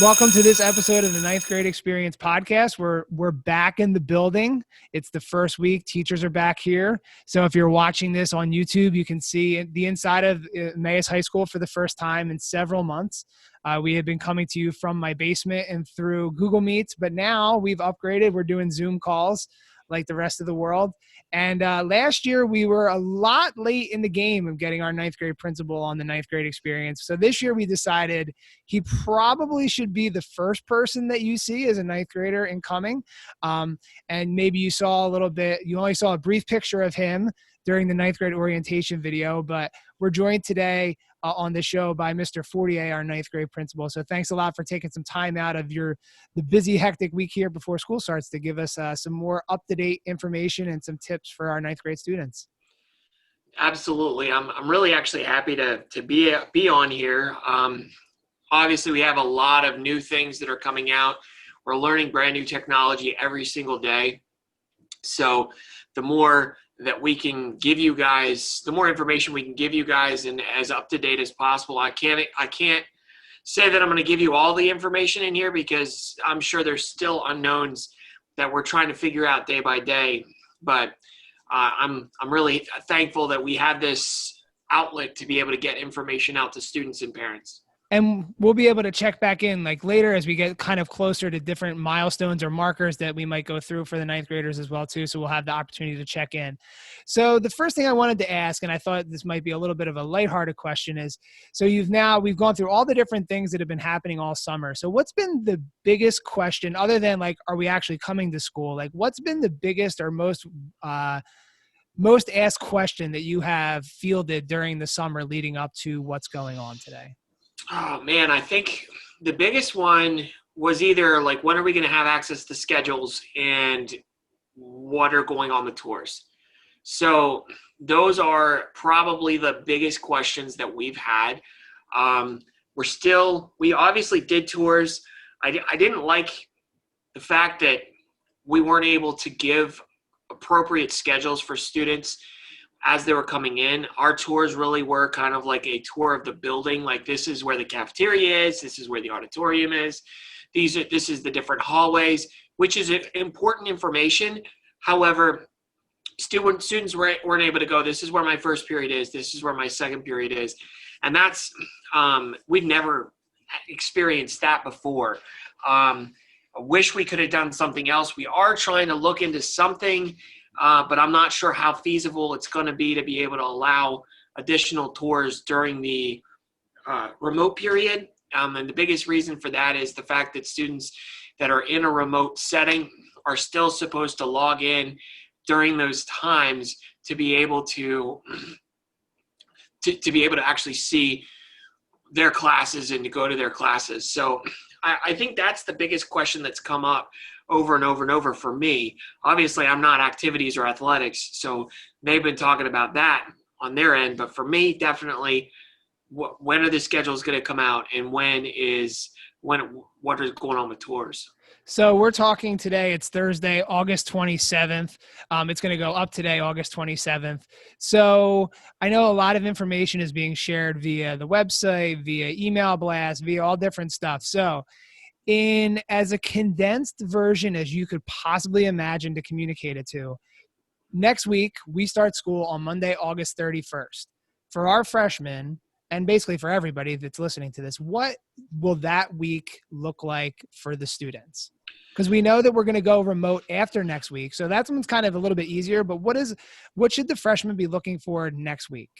Welcome to this episode of the Ninth Grade Experience podcast. We're back in the building. It's the first week. Teachers are back here. So if you're watching this on YouTube, you can see the inside of Emmaus High School for the first time in several months. We have been coming to you from my basement and through Google Meets, but now we've upgraded. We're doing Zoom calls like the rest of the world. And last year, we were a lot late in the game of getting our ninth grade principal on the Ninth Grade Experience. So this year, we decided he probably should be the first person that you see as a ninth grader incoming. And maybe you saw a little bit, you only saw a brief picture of him during the ninth grade orientation video, but we're joined today on the show by Mr. Fortier, our ninth grade principal. So thanks a lot for taking some time out of the busy, hectic week here before school starts to give us some more up-to-date information and some tips for our ninth grade students. Absolutely. I'm really actually happy to be on here. Obviously, we have a lot of new things that are coming out. We're learning brand new technology every single day. So the more that we can give you guys, the more information we can give you guys and as up to date as possible. I can't say that I'm going to give you all the information in here because I'm sure there's still unknowns that we're trying to figure out day by day. But I'm really thankful that we have this outlet to be able to get information out to students and parents. And we'll be able to check back in like later as we get kind of closer to different milestones or markers that we might go through for the ninth graders as well too. So we'll have the opportunity to check in. So the first thing I wanted to ask, and I thought this might be a little bit of a lighthearted question, is so we've gone through all the different things that have been happening all summer. So what's been the biggest question other than like, are we actually coming to school? Like what's been the biggest or most asked question that you have fielded during the summer leading up to what's going on today? Oh man, I think the biggest one was either like, when are we going to have access to schedules and what are going on with tours? So those are probably the biggest questions that we've had. We obviously did tours. I didn't like the fact that we weren't able to give appropriate schedules for students as they were coming in. Our tours really were kind of like a tour of the building. Like, this is where the cafeteria is. This is where the auditorium is. This is the different hallways, which is important information. However, students weren't able to go, this is where my first period is. This is where my second period is. And that's, we've never experienced that before. I wish we could have done something else. We are trying to look into something, but I'm not sure how feasible it's going to be able to allow additional tours during the remote period. And the biggest reason for that is the fact that students that are in a remote setting are still supposed to log in during those times to be able to be able to actually see their classes and to go to their classes. So I think that's the biggest question that's come up over and over and over for me. Obviously, I'm not activities or athletics, so they've been talking about that on their end. But for me, definitely, when are the schedules going to come out, and what is going on with tours? So we're talking today, it's Thursday, August 27th. It's going to go up today, August 27th. So I know a lot of information is being shared via the website, via email blast, via all different stuff. So as a condensed version as you could possibly imagine to communicate it to, next week, we start school on Monday, August 31st. For our freshmen, and basically for everybody that's listening to this, what will that week look like for the students? Because we know that we're going to go remote after next week. So that one's kind of a little bit easier, but what should the freshmen be looking for next week?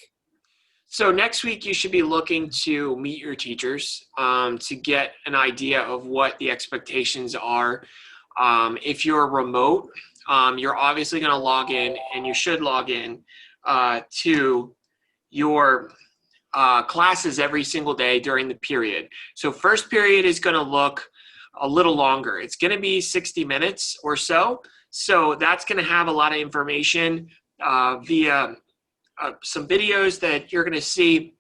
So next week, you should be looking to meet your teachers to get an idea of what the expectations are. If you're remote, you're obviously going to log in, and you should log in to your classes every single day during the period. So first period is going to look a little longer. It's going to be 60 minutes or so. So that's going to have a lot of information via some videos that you're going to see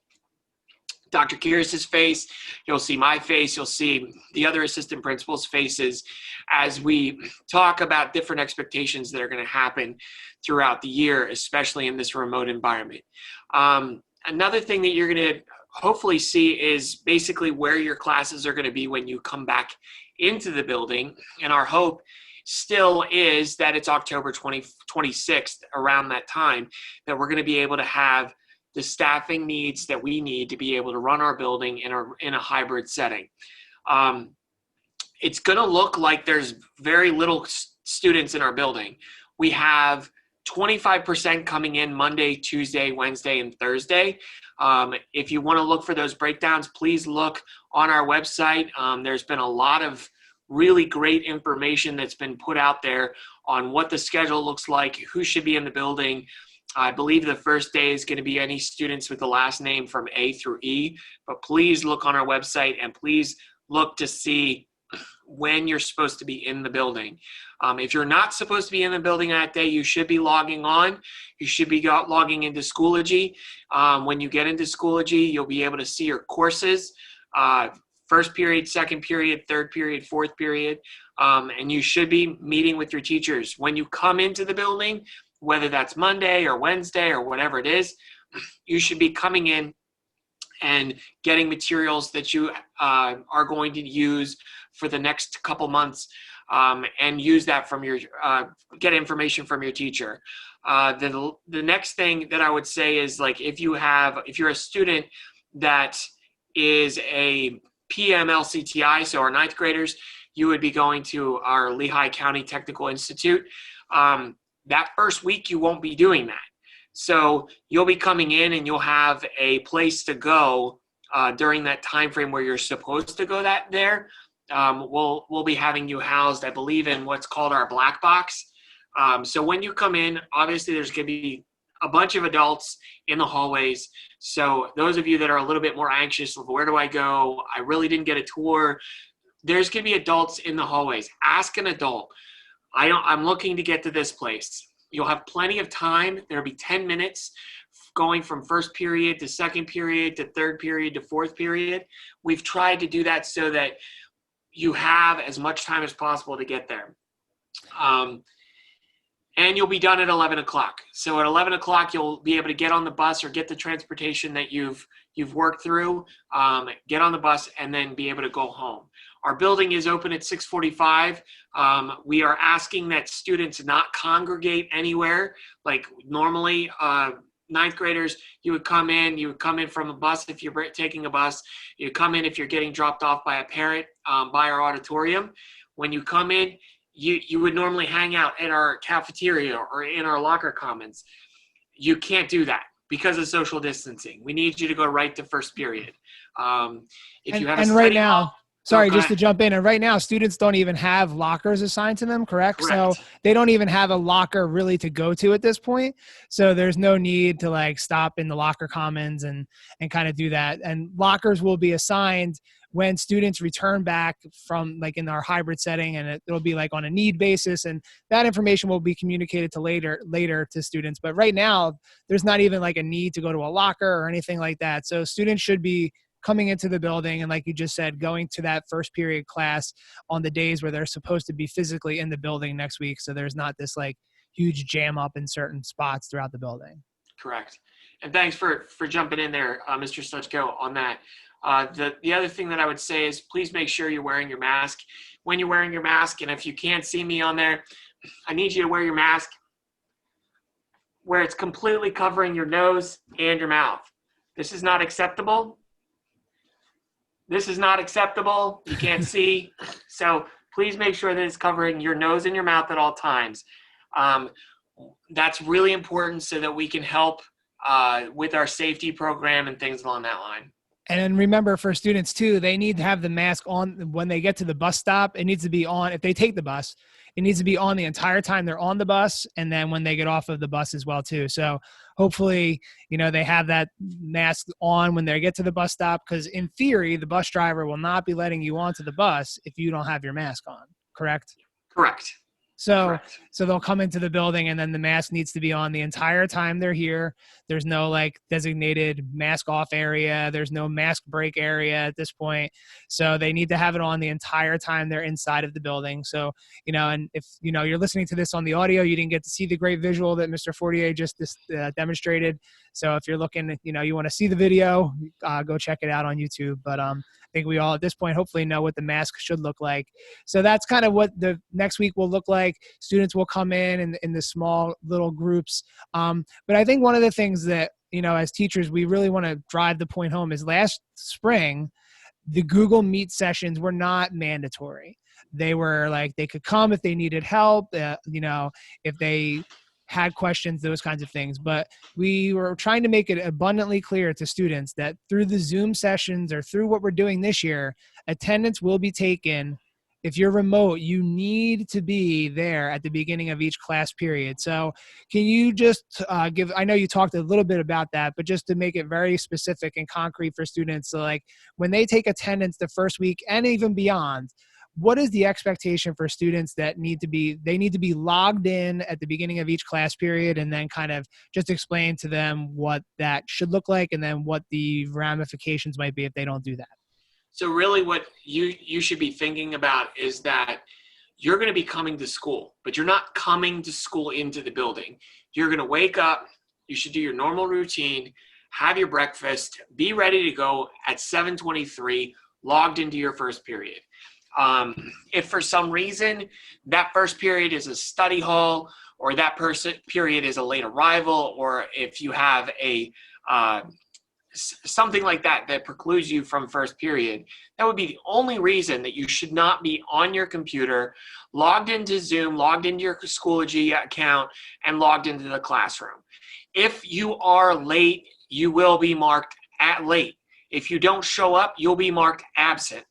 Dr. Kyrgios's face. You'll see my face. You'll see the other assistant principals' faces as we talk about different expectations that are going to happen throughout the year, especially in this remote environment. Another thing that you're going to hopefully see is basically where your classes are going to be when you come back into the building. And our hope still is that it's October 26th, around that time, that we're going to be able to have the staffing needs that we need to be able to run our building in a hybrid setting. It's going to look like there's very little students in our building. We have 25% coming in Monday, Tuesday, Wednesday, and Thursday. If you want to look for those breakdowns, please look on our website. There's been a lot of really great information that's been put out there on what the schedule looks like, who should be in the building. I believe the first day is going to be any students with the last name from A through E, but please look on our website and please look to see when you're supposed to be in the building. If you're not supposed to be in the building that day, you should be logging on. You should be logging into Schoology. When you get into Schoology, you'll be able to see your courses, first period, second period, third period, fourth period, and you should be meeting with your teachers. When you come into the building, whether that's Monday or Wednesday or whatever it is, you should be coming in and getting materials that you are going to use for the next couple months, and use that from your, get information from your teacher. The next thing that I would say is, like, if you're a student that is a PMLCTI, so our ninth graders, you would be going to our Lehigh County Technical Institute. That first week, you won't be doing that. So you'll be coming in and you'll have a place to go during that time frame where you're supposed to go there. We'll be having you housed, I believe, in what's called our black box. So when you come in, obviously there's going to be a bunch of adults in the hallways. So those of you that are a little bit more anxious of where do I go? I really didn't get a tour. There's going to be adults in the hallways. Ask an adult. I'm looking to get to this place. You'll have plenty of time. There'll be 10 minutes going from first period to second period to third period to fourth period. We've tried to do that so that you have as much time as possible to get there. And you'll be done at 11 o'clock. So at 11 o'clock, you'll be able to get on the bus or get the transportation that you've worked through, get on the bus, and then be able to go home. Our building is open at 6:45. We are asking that students not congregate anywhere. Like normally, ninth graders, you would come in from a bus if you're taking a bus. You come in if you're getting dropped off by a parent by our auditorium. When you come in, you would normally hang out in our cafeteria or in our locker commons. You can't do that because of social distancing. We need you to go right to first period. If you have a study hall, sorry, just to jump in. And right now, students don't even have lockers assigned to them, correct? So they don't even have a locker really to go to at this point. So there's no need to like stop in the locker commons and kind of do that. And lockers will be assigned when students return back from like in our hybrid setting, and it'll be like on a need basis. And that information will be communicated to later to students. But right now, there's not even like a need to go to a locker or anything like that. So students should be coming into the building and, like you just said, going to that first period class on the days where they're supposed to be physically in the building next week. So there's not this like huge jam up in certain spots throughout the building. Correct. And thanks for jumping in there, Mr. Stuchko, on that. The other thing that I would say is please make sure you're wearing your mask. When you're wearing your mask, and if you can't see me on there, I need you to wear your mask where it's completely covering your nose and your mouth. This is not acceptable. This is not acceptable. You can't see. So please make sure that it's covering your nose and your mouth at all times. That's really important so that we can help with our safety program and things along that line. And then remember, for students too, they need to have the mask on when they get to the bus stop. It needs to be on if they take the bus. It needs to be on the entire time they're on the bus, and then when they get off of the bus as well too. So hopefully, they have that mask on when they get to the bus stop, because in theory, the bus driver will not be letting you onto the bus if you don't have your mask on. Correct? Correct. So, Correct. so they'll come into the building and then the mask needs to be on the entire time they're here. There's no like designated mask off area. There's no mask break area at this point. So they need to have it on the entire time they're inside of the building. So, and if, you're listening to this on the audio, you didn't get to see the great visual that Mr. Fortier just demonstrated. So if you're looking, you want to see the video, go check it out on YouTube. But I think we all at this point hopefully know what the mask should look like. So that's kind of what the next week will look like. Students will come in the small little groups. But I think one of the things that, as teachers, we really want to drive the point home is last spring, the Google Meet sessions were not mandatory. They were like, they could come if they needed help, if they had questions, those kinds of things. But we were trying to make it abundantly clear to students that through the Zoom sessions or through what we're doing this year, attendance will be taken. If you're remote, you need to be there at the beginning of each class period. So can you just I know you talked a little bit about that, but just to make it very specific and concrete for students. So like when they take attendance the first week and even beyond, what is the expectation for students that need to be logged in at the beginning of each class period, and then kind of just explain to them what that should look like and then what the ramifications might be if they don't do that? So really what you should be thinking about is that you're going to be coming to school, but you're not coming to school into the building. You're going to wake up, you should do your normal routine, have your breakfast, be ready to go at 7:23, logged into your first period. If for some reason that first period is a study hall, or that period is a late arrival, or if you have something like that precludes you from first period, that would be the only reason that you should not be on your computer, logged into Zoom, logged into your Schoology account, and logged into the classroom. If you are late, you will be marked at late. If you don't show up, you'll be marked absent.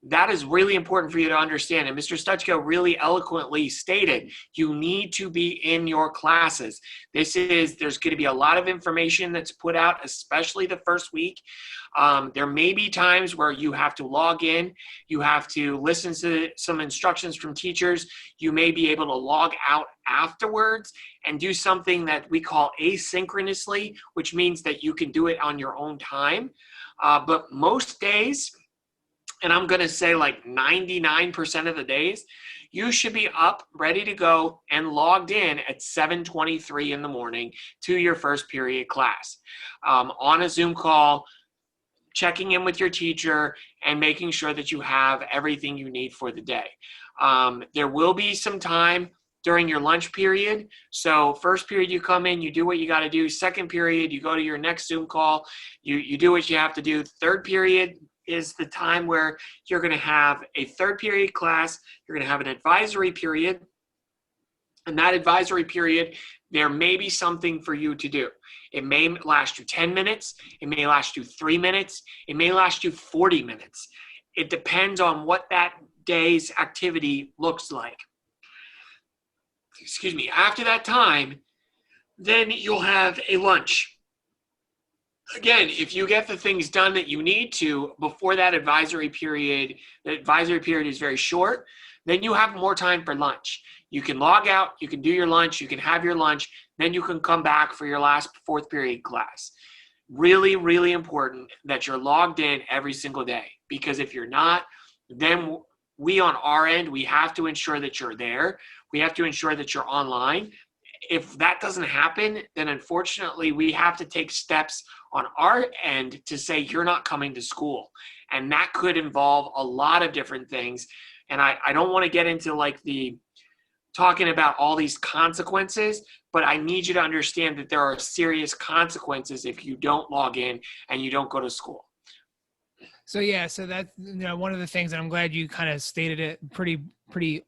That is really important for you to understand. And Mr. Stuchko really eloquently stated, you need to be in your classes. There's going to be a lot of information that's put out, especially the first week. There may be times where you have to log in, you have to listen to some instructions from teachers. You may be able to log out afterwards and do something that we call asynchronously, which means that you can do it on your own time. But most days, and I'm going to say like 99% of the days, you should be up, ready to go, and logged in at 7:23 in the morning to your first period class. On a Zoom call, checking in with your teacher, and making sure that you have everything you need for the day. There will be some time during your lunch period. So first period, you come in, you do what you got to do. Second period, you go to your next Zoom call, you do what you have to do. Third period is the time where you're going to have a third period class. You're going to have an advisory period. And that advisory period, there may be something for you to do. It may last you 10 minutes. It may last you 3 minutes. It may last you 40 minutes. It depends on what that day's activity looks like. Excuse me. After that time, then you'll have a lunch. Again, if you get the things done that you need to before that advisory period, the advisory period is very short, then you have more time for lunch. You can log out, you can do your lunch, you can have your lunch, then you can come back for your last fourth period class. Really, really important that you're logged in every single day, because if you're not, then we on our end, we have to ensure that you're there. We have to ensure that you're online. If that doesn't happen, then unfortunately we have to take steps on our end to say you're not coming to school. And that could involve a lot of different things. And I don't want to get into like the talking about all these consequences, but I need you to understand that there are serious consequences if you don't log in and you don't go to school. So yeah, so that's one of the things, and I'm glad you kind of stated it pretty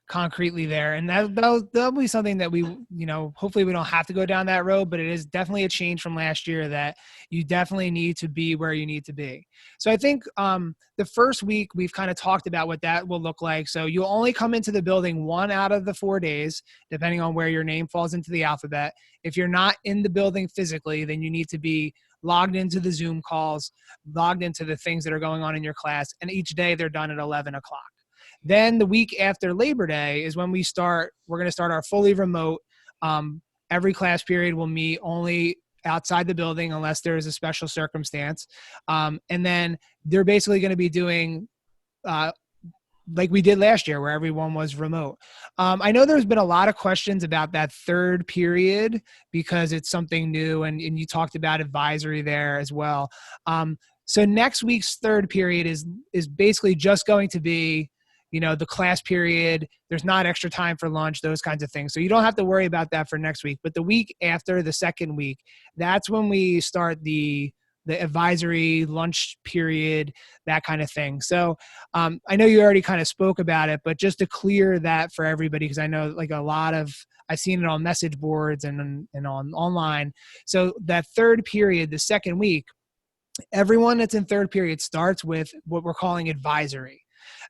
concretely there, and that'll be something that we hopefully we don't have to go down that road, but it is definitely a change from last year that you definitely need to be where you need to be. So I think the first week we've kind of talked about what that will look like. So you'll only come into the building 1 out of the 4 days, depending on where your name falls into the alphabet. If you're not in the building physically, then you need to be logged into the Zoom calls, logged into the things that are going on in your class, and each day they're done at 11 o'clock. Then the week after Labor Day is when we're going to start our fully remote. Every class period will meet only outside the building unless there is a special circumstance. And then they're basically going to be doing like we did last year where everyone was remote. I know there's been a lot of questions about that third period because it's something new, and you talked about advisory there as well. So next week's third period is basically just going to be, the class period. There's not extra time for lunch, those kinds of things. So you don't have to worry about that for next week. But the week after, the second week, that's when we start the advisory lunch period, that kind of thing. So I know you already kind of spoke about it, but just to clear that for everybody, because I know like I've seen it on message boards and on online. So that third period, the second week, everyone that's in third period starts with what we're calling advisory.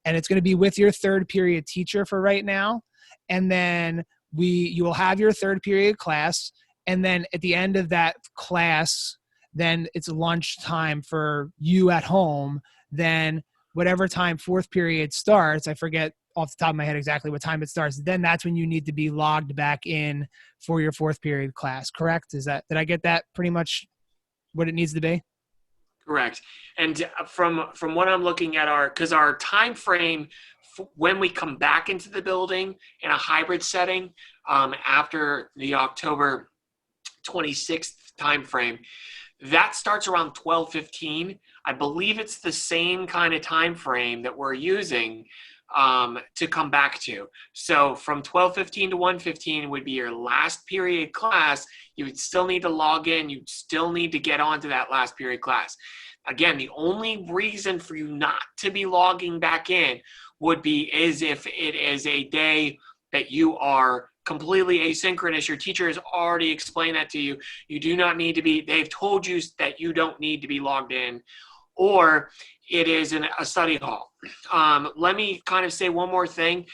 And it's going to be with your third period teacher for right now. And then you will have your third period class. And then at the end of that class, then it's lunch time for you at home. Then whatever time fourth period starts, I forget off the top of my head exactly what time it starts, then that's when you need to be logged back in for your fourth period class, correct? Did I get that pretty much what it needs to be? Correct. And from what I'm looking at, because our time frame when we come back into the building in a hybrid setting after the October 26th time frame, that starts around 12:15. I believe it's the same kind of time frame that we're using to come back to. So from 12:15 to 1:15 would be your last period class. You would still need to log in. You'd still need to get onto that last period class. Again, the only reason for you not to be logging back in is if it is a day that you are completely asynchronous. Your teacher has already explained that to you. You do not need to be, they've told you that you don't need to be logged in, or it is in a study hall. Let me kind of say one more thing.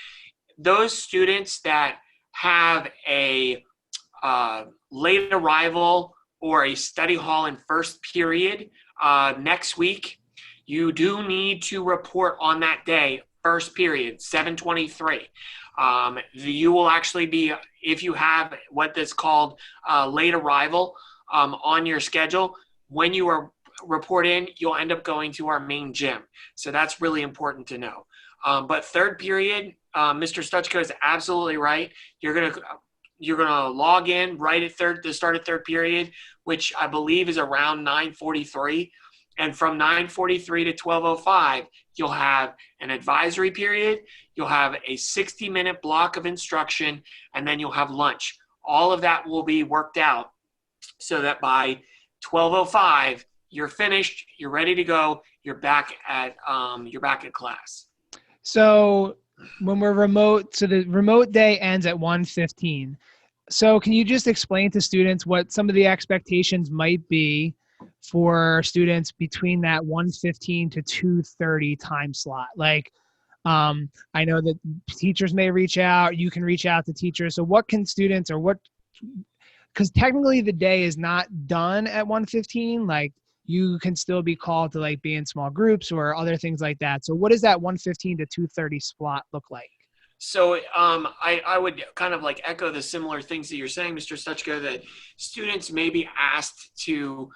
Those students that have a late arrival or a study hall in first period next week, you do need to report on that day, first period, 7:23. You will actually be, if you have what is called late arrival on your schedule, when you report in, you'll end up going to our main gym. So that's really important to know. But third period, Mr. Stuchko is absolutely right. You're gonna log in right at the start of third period, which I believe is around 9:43. And from 9:43 to 12:05, you'll have an advisory period, you'll have a 60-minute block of instruction, and then you'll have lunch. All of that will be worked out so that by 12:05, you're finished, you're ready to go, you're back at class. So when we're remote, so the remote day ends at 1:15. So can you just explain to students what some of the expectations might be for students between that 1:15 to 2:30 time slot? Like, I know that teachers may reach out, you can reach out to teachers. So what can students because technically the day is not done at 1:15, like you can still be called to like be in small groups or other things like that. So what does that 1:15 to 2:30 slot look like? So I would kind of like echo the similar things that you're saying, Mr. Stuchko, that students may be asked to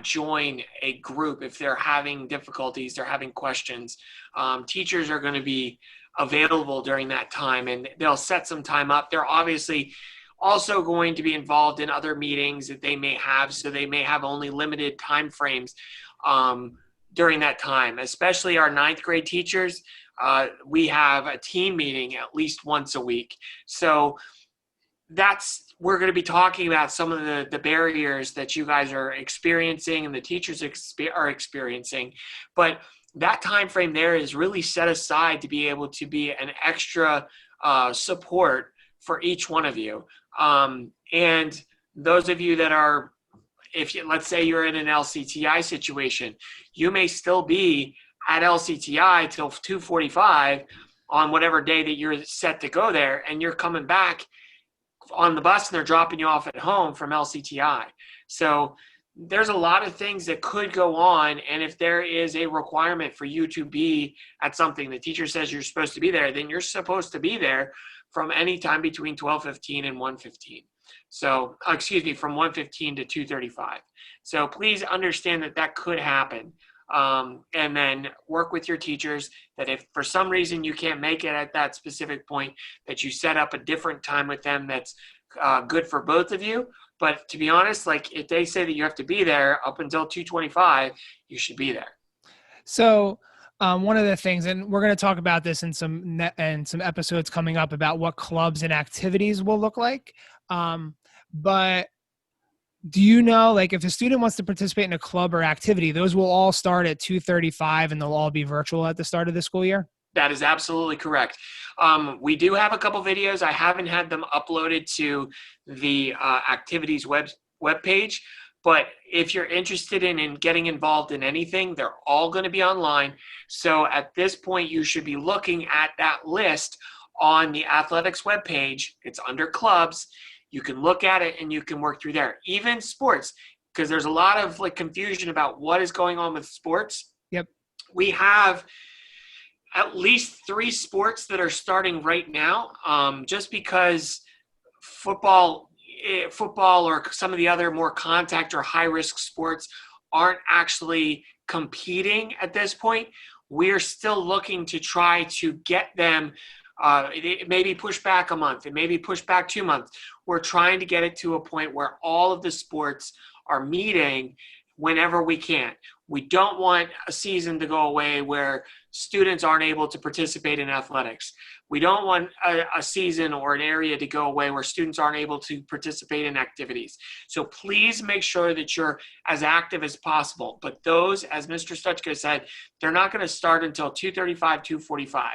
join a group if they're having difficulties, they're having questions. Teachers are going to be available during that time, and they'll set some time up. They're obviously also going to be involved in other meetings that they may have, so they may have only limited time frames during that time, especially our ninth grade teachers. We have a team meeting at least once a week. So we're going to be talking about some of the barriers that you guys are experiencing and the teachers are experiencing. But that time frame there is really set aside to be able to be an extra support for each one of you. And those of you that are, let's say you're in an LCTI situation, you may still be at LCTI till 2:45 on whatever day that you're set to go there, and you're coming back on the bus and they're dropping you off at home from LCTI. So there's a lot of things that could go on. And if there is a requirement for you to be at something, the teacher says you're supposed to be there, then you're supposed to be there from any time between 12:15 and 1:15. So, excuse me, from 1:15 to 2:35. So please understand that that could happen. And then work with your teachers that if for some reason you can't make it at that specific point, that you set up a different time with them that's good for both of you. But to be honest, like if they say that you have to be there up until 2:25, you should be there. So one of the things, and we're going to talk about this in some episodes coming up about what clubs and activities will look like. But do you know, like if a student wants to participate in a club or activity, those will all start at 2:35 and they'll all be virtual at the start of the school year? That is absolutely correct. We do have a couple videos. I haven't had them uploaded to the activities web page, but if you're interested in getting involved in anything, they're all going to be online. So at this point, you should be looking at that list on the athletics web page. It's under clubs. You can look at it and you can work through there. Even sports, because there's a lot of like confusion about what is going on with sports. Yep. We have at least 3 sports that are starting right now, just because football or some of the other more contact or high risk sports aren't actually competing at this point. We are still looking to try to get them. It may be pushed back a month. It may be pushed back 2 months. We're trying to get it to a point where all of the sports are meeting whenever we can. We don't want a season to go away where students aren't able to participate in athletics. We don't want a season or an area to go away where students aren't able to participate in activities. So please make sure that you're as active as possible. But those, as Mr. Stuchka said, they're not going to start until 2:35, 2:45.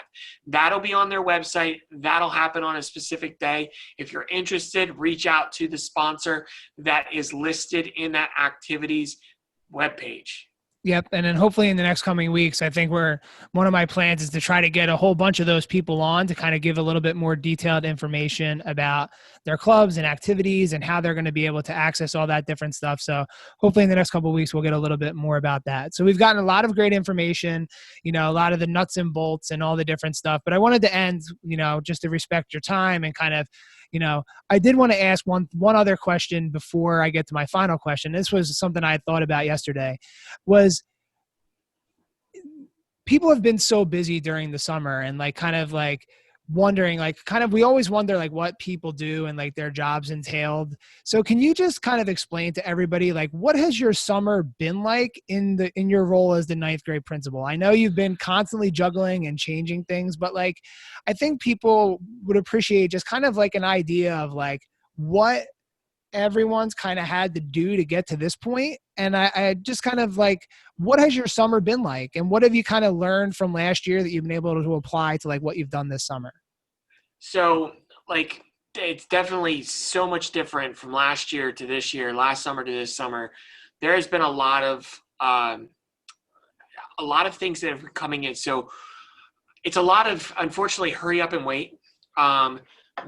That'll be on their website. That'll happen on a specific day. If you're interested, reach out to the sponsor that is listed in that activities webpage. Yep. And then hopefully in the next coming weeks, I think one of my plans is to try to get a whole bunch of those people on to kind of give a little bit more detailed information about their clubs and activities and how they're going to be able to access all that different stuff. So hopefully in the next couple of weeks, we'll get a little bit more about that. So we've gotten a lot of great information, a lot of the nuts and bolts and all the different stuff, but I wanted to end, just to respect your time and kind of, I did want to ask one other question before I get to my final question. This was something I thought about yesterday, was people have been so busy during the summer and wondering, we always wonder what people do and their jobs entailed. So can you just kind of explain to everybody, what has your summer been like in your role as the 9th grade principal? I know you've been constantly juggling and changing things, but I think people would appreciate just kind of an idea of what everyone's kind of had to do to get to this point. And I just kind of what has your summer been like? And what have you kind of learned from last year that you've been able to apply to what you've done this summer? So it's definitely so much different from last year to this year, last summer to this summer. There has been a lot of things that are coming in. So it's a lot of, unfortunately, hurry up and wait.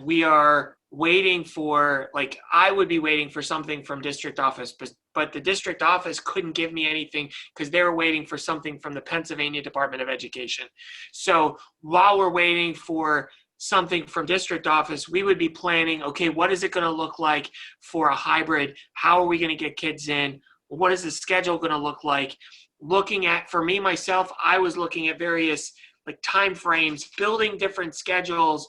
We are waiting for, I would be waiting for something from district office, but the district office couldn't give me anything because they were waiting for something from the Pennsylvania Department of Education. So while we're waiting for something from district office, we would be planning, okay, what is it going to look like for a hybrid? How are we going to get kids in? What is the schedule going to look like? Looking at, for me, myself, I was looking at various time frames, building different schedules,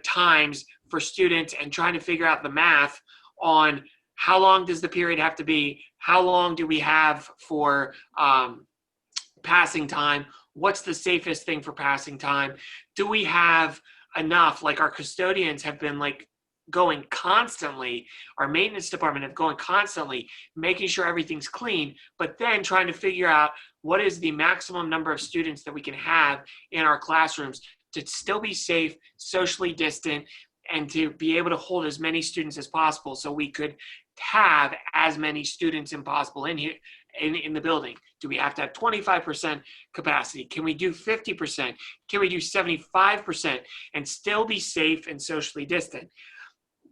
times for students and trying to figure out the math on how long does the period have to be? How long do we have for passing time? What's the safest thing for passing time? Do we have enough? Our custodians have been going constantly, our maintenance department have going constantly, making sure everything's clean, but then trying to figure out what is the maximum number of students that we can have in our classrooms to still be safe, socially distant, and to be able to hold as many students as possible so we could have as many students as possible in here in the building. Do we have to have 25% capacity? Can we do 50%? Can we do 75% and still be safe and socially distant?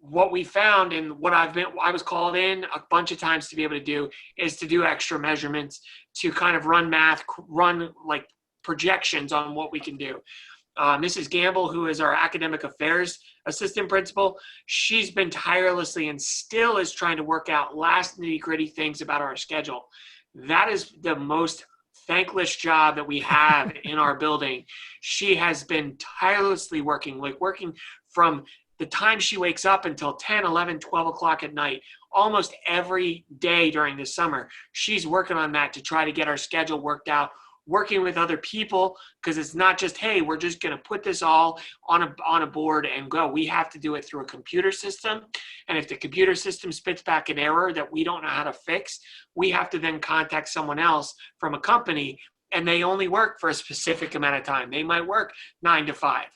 what we found and what I was called in a bunch of times to be able to do is to do extra measurements, to kind of run math, run like projections on what we can do. Mrs. Gamble, who is our academic affairs assistant principal, she's been tirelessly and still is trying to work out last nitty-gritty things about our schedule. That is the most thankless job that we have in our building. She has been tirelessly working from the time she wakes up until 10, 11, 12 o'clock at night, almost every day during the summer. She's working on that to try to get our schedule worked out, working with other people, because it's not just, hey, we're just going to put this all on a board and go. We have to do it through a computer system. And if the computer system spits back an error that we don't know how to fix, we have to then contact someone else from a company, and they only work for a specific amount of time. They might work 9 to 5.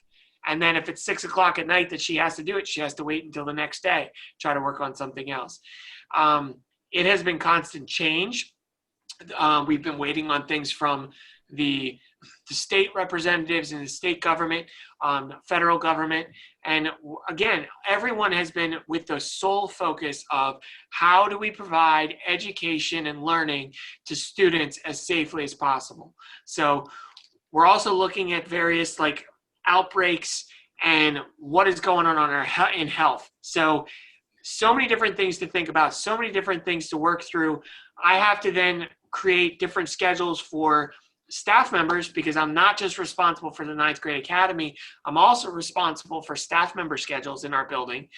And then if it's 6 o'clock at night that she has to do it, she has to wait until the next day, try to work on something else. It has been constant change. We've been waiting on things from the state representatives in the state government, federal government. And again, everyone has been with the sole focus of how do we provide education and learning to students as safely as possible. So we're also looking at various like outbreaks and what is going on in health. So many different things to think about, so many different things to work through. I have to then create different schedules for staff members, because I'm not just responsible for the 9th grade academy, I'm also responsible for staff member schedules in our building.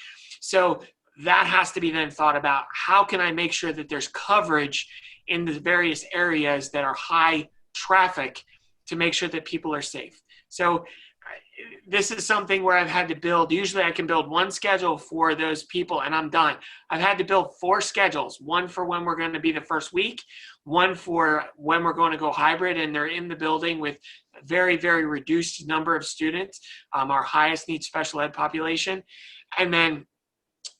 So that has to be then thought about. How can I make sure that there's coverage in the various areas that are high traffic to make sure that people are safe? So this is something where I've had to build. Usually I can build one schedule for those people and I'm done. I've had to build 4 schedules, one for when we're going to be the first week, one for when we're going to go hybrid and they're in the building with a very, very reduced number of students, our highest need special ed population, and then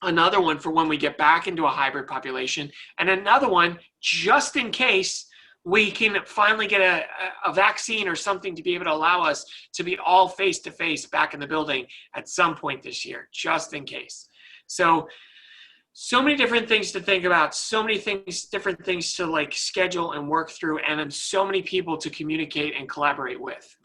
another one for when we get back into a hybrid population, and another one just in case we can finally get a vaccine or something to be able to allow us to be all face-to-face back in the building at some point this year, just in case. So many different things to think about, different things to like schedule and work through, and then so many people to communicate and collaborate with.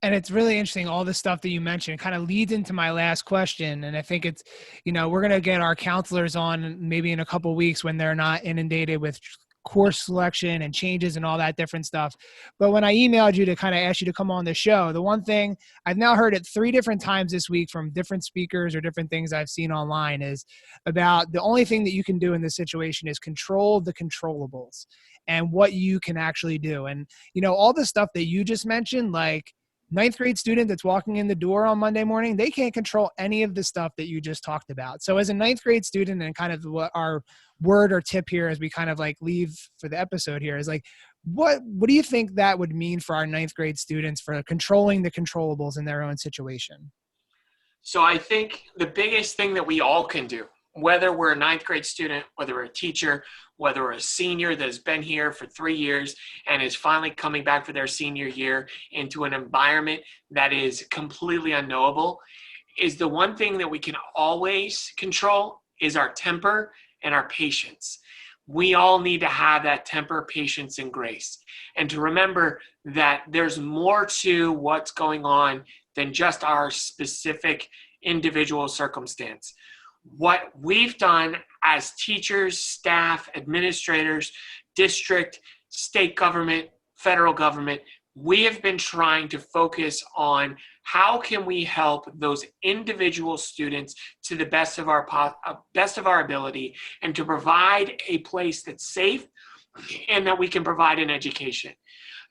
And it's really interesting, all the stuff that you mentioned kind of leads into my last question. And I think it's, we're going to get our counselors on maybe in a couple of weeks when they're not inundated with course selection and changes and all that different stuff. But when I emailed you to kind of ask you to come on the show, the one thing I've now heard it 3 different times this week from different speakers or different things I've seen online is about the only thing that you can do in this situation is control the controllables and what you can actually do. And, all the stuff that you just mentioned, like 9th grade student that's walking in the door on Monday morning, they can't control any of the stuff that you just talked about. So as a 9th grade student, and kind of what our word or tip here as we kind of like leave for the episode here is like, what do you think that would mean for our 9th grade students for controlling the controllables in their own situation? So I think the biggest thing that we all can do, whether we're a 9th grade student, whether we're a teacher, whether we're a senior that has been here for 3 years and is finally coming back for their senior year into an environment that is completely unknowable, is the one thing that we can always control is our temper and our patience. We all need to have that temper, patience, and grace. And to remember that there's more to what's going on than just our specific individual circumstance. What we've done as teachers, staff, administrators, district, state government, federal government, we have been trying to focus on how can we help those individual students to the best of our ability, and to provide a place that's safe and that we can provide an education.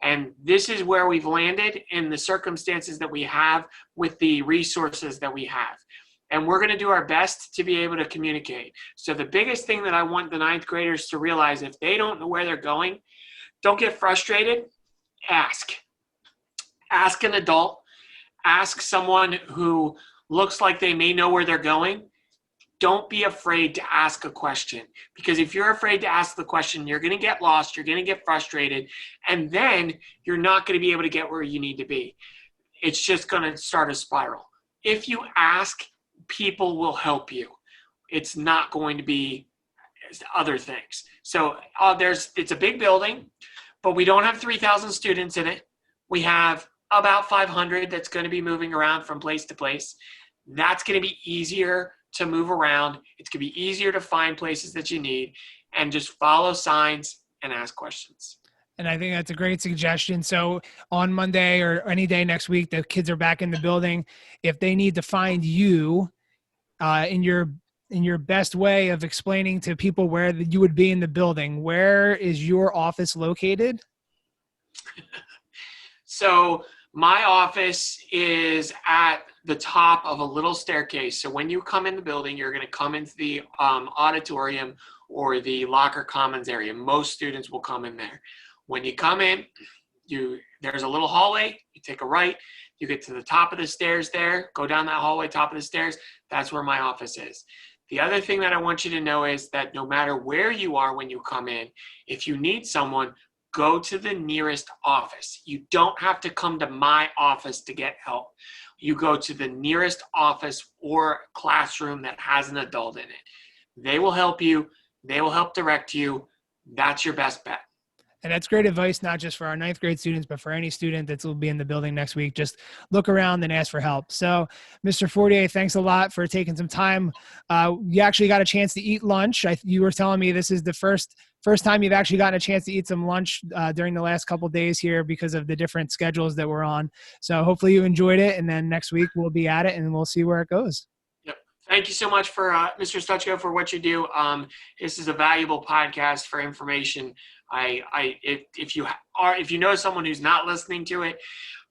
And this is where we've landed in the circumstances that we have with the resources that we have. And we're going to do our best to be able to communicate. So the biggest thing that I want the 9th graders to realize, if they don't know where they're going, don't get frustrated. Ask an adult, ask someone who looks like they may know where they're going. Don't be afraid to ask a question, because if you're afraid to ask the question, you're going to get lost, you're going to get frustrated, and then you're not going to be able to get where you need to be. It's just going to start a spiral. If you ask, people will help you. It's not going to be other things. So it's a big building, but we don't have 3,000 students in it. We have about 500 that's going to be moving around from place to place. That's going to be easier to move around. It's going to be easier to find places that you need, and just follow signs and ask questions. And I think that's a great suggestion. So on Monday or any day next week, the kids are back in the building. If they need to find you in your best way of explaining to people where you would be in the building, where is your office located? So my office is at the top of a little staircase. So when you come in the building, you're going to come into the auditorium or the locker commons area. Most students will come in there. When you come in, there's a little hallway. You take a right. You get to the top of the stairs there. Go down that hallway, top of the stairs. That's where my office is. The other thing that I want you to know is that no matter where you are when you come in, if you need someone, go to the nearest office. You don't have to come to my office to get help. You go to the nearest office or classroom that has an adult in it. They will help you. They will help direct you. That's your best bet. And that's great advice, not just for our ninth grade students, but for any student that will be in the building next week. Just look around and ask for help. So, Mr. Fortier, thanks a lot for taking some time. You actually got a chance to eat lunch. You were telling me this is the first time you've actually gotten a chance to eat some lunch during the last couple of days here because of the different schedules that we're on. So hopefully you enjoyed it. And then next week we'll be at it and we'll see where it goes. Yep. Thank you so much for Mr. Stuchko for what you do. This is a valuable podcast for information. If you know someone who's not listening to it,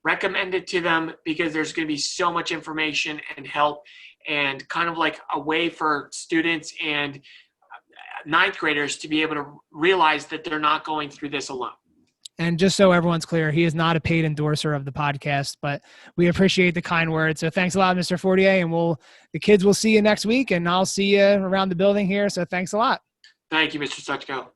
recommend it to them, because there's going to be so much information and help, and kind of like a way for students and ninth graders to be able to realize that they're not going through this alone. And just so everyone's clear, he is not a paid endorser of the podcast, but we appreciate the kind words. So thanks a lot, Mr. Fortier, and the kids will see you next week, and I'll see you around the building here. So thanks a lot. Thank you, Mr. Stuchko.